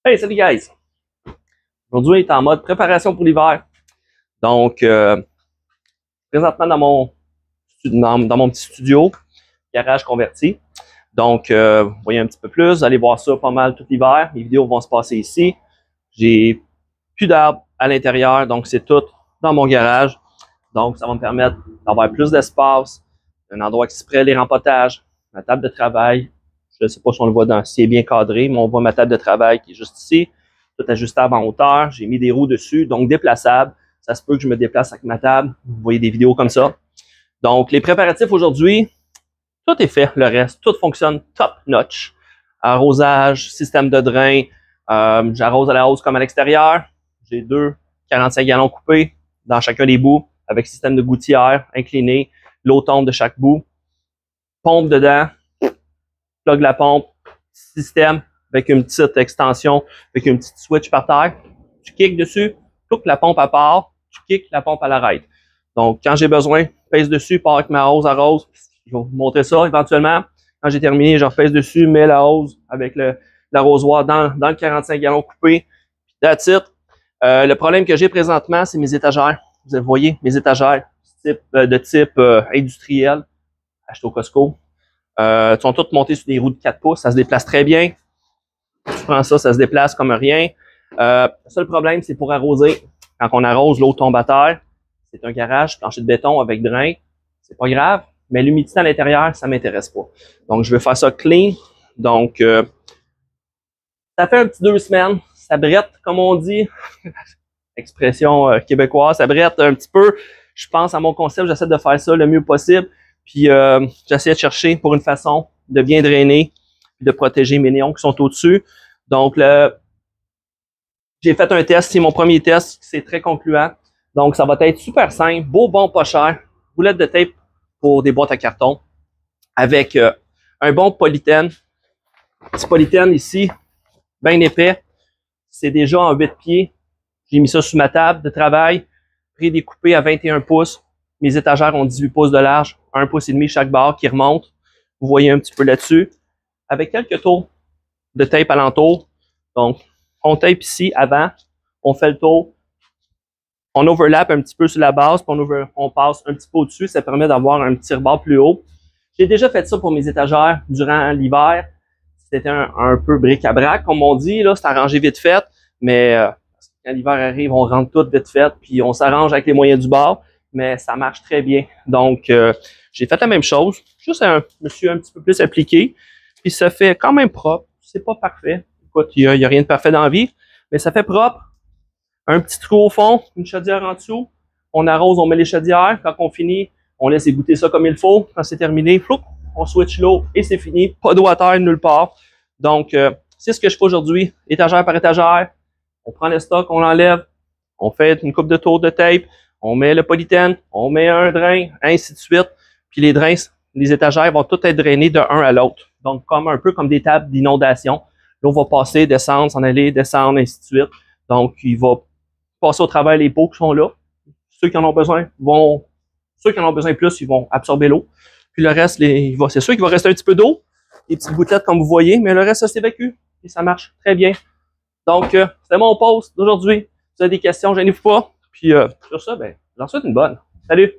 Hey, salut guys! Aujourd'hui, on est en mode préparation pour l'hiver. Donc, présentement dans mon petit studio, garage converti. Donc, vous voyez un petit peu plus, vous allez voir ça pas mal tout l'hiver. Les vidéos vont se passer ici. J'ai plus d'arbres à l'intérieur, donc c'est tout dans mon garage. Donc, ça va me permettre d'avoir plus d'espace, un endroit qui se prête les rempotages, ma table de travail. Je ne sais pas si on le voit si c'est bien cadré, mais on voit ma table de travail qui est juste ici. Tout ajustable en hauteur. J'ai mis des roues dessus, donc déplaçable. Ça se peut que je me déplace avec ma table. Vous voyez des vidéos comme ça. Donc, les préparatifs aujourd'hui, tout est fait. Le reste, tout fonctionne top notch. Arrosage, système de drain. J'arrose à la hausse comme à l'extérieur. J'ai 45 gallons coupés dans chacun des bouts avec système de gouttière incliné. L'eau tombe de chaque bout. Pompe dedans. Plug la pompe. Système avec une petite extension, avec une petite switch par terre. Tu kicks dessus, tout la pompe à part, tu kicks la pompe à l'arrêt. Donc, quand j'ai besoin, je pèse dessus, pars avec ma hose arrose. Je vais vous montrer ça éventuellement. Quand j'ai terminé, je repèse dessus, mets la hose avec l'arrosoir dans le 45 gallons coupé. That's it. Le problème que j'ai présentement, c'est mes étagères. Vous voyez, mes étagères de type industriel, acheté au Costco. Sont toutes montées sur des roues de 4 pouces. Ça se déplace très bien. Tu prends ça, ça se déplace comme rien. Le seul problème, c'est pour arroser. Quand on arrose, l'eau tombe à terre. C'est un garage plancher de béton avec drain. C'est pas grave, mais l'humidité à l'intérieur, ça m'intéresse pas. Donc, je vais faire ça clean. Donc, ça fait un petit 2 semaines. Ça brette, comme on dit. Expression québécoise. Ça brette un petit peu. Je pense à mon concept. J'essaie de faire ça le mieux possible. Puis, j'essaie de chercher pour une façon de bien drainer et de protéger mes néons qui sont au-dessus. Donc, j'ai fait un test. C'est mon premier test. C'est très concluant. Donc, ça va être super simple. Beau, bon, pas cher. Boulette de tape pour des boîtes à carton. Avec un bon polythène. Petit polythène ici. Bien épais. C'est déjà en 8 pieds. J'ai mis ça sur ma table de travail. Prédécoupé à 21 pouces. Mes étagères ont 18 pouces de large. 1,5 pouce chaque barre qui remonte. Vous voyez un petit peu là-dessus. Avec quelques tours de tape alentour. Donc, on tape ici avant. On fait le tour. On overlap un petit peu sur la base. Puis on passe un petit peu au-dessus. Ça permet d'avoir un petit rebord plus haut. J'ai déjà fait ça pour mes étagères durant l'hiver. C'était un peu bric-à-brac, comme on dit. Là, c'est arrangé vite fait. Mais quand l'hiver arrive, on rentre tout vite fait. Puis on s'arrange avec les moyens du bord. Mais ça marche très bien. Donc, j'ai fait la même chose. Juste je me suis un petit peu plus appliqué. Puis ça fait quand même propre. C'est pas parfait. Écoute, il y a rien de parfait dans la vie. Mais ça fait propre. Un petit trou au fond, une chaudière en dessous. On arrose, on met les chaudières. Quand on finit, on laisse égoutter ça comme il faut. Quand c'est terminé, floup, on switch l'eau et c'est fini. Pas d'eau à terre nulle part. Donc, c'est ce que je fais aujourd'hui. Étagère par étagère. On prend le stock, on l'enlève. On fait une coupe de tours de tape. On met le polythène, on met un drain, ainsi de suite. Puis les drains, les étagères vont toutes être drainées d'un à l'autre. Donc, un peu comme des tables d'inondation. L'eau va passer, descendre, s'en aller, descendre, ainsi de suite. Donc, il va passer au travers les pots qui sont là. Ceux qui en ont besoin plus, ils vont absorber l'eau. Puis le reste, c'est sûr qu'il va rester un petit peu d'eau, des petites gouttelettes comme vous voyez, mais le reste, ça s'évacue. Et ça marche très bien. Donc, c'était mon post d'aujourd'hui. Si vous avez des questions, gênez-vous pas. Puis sur ça, je vous en souhaite une bonne. Salut!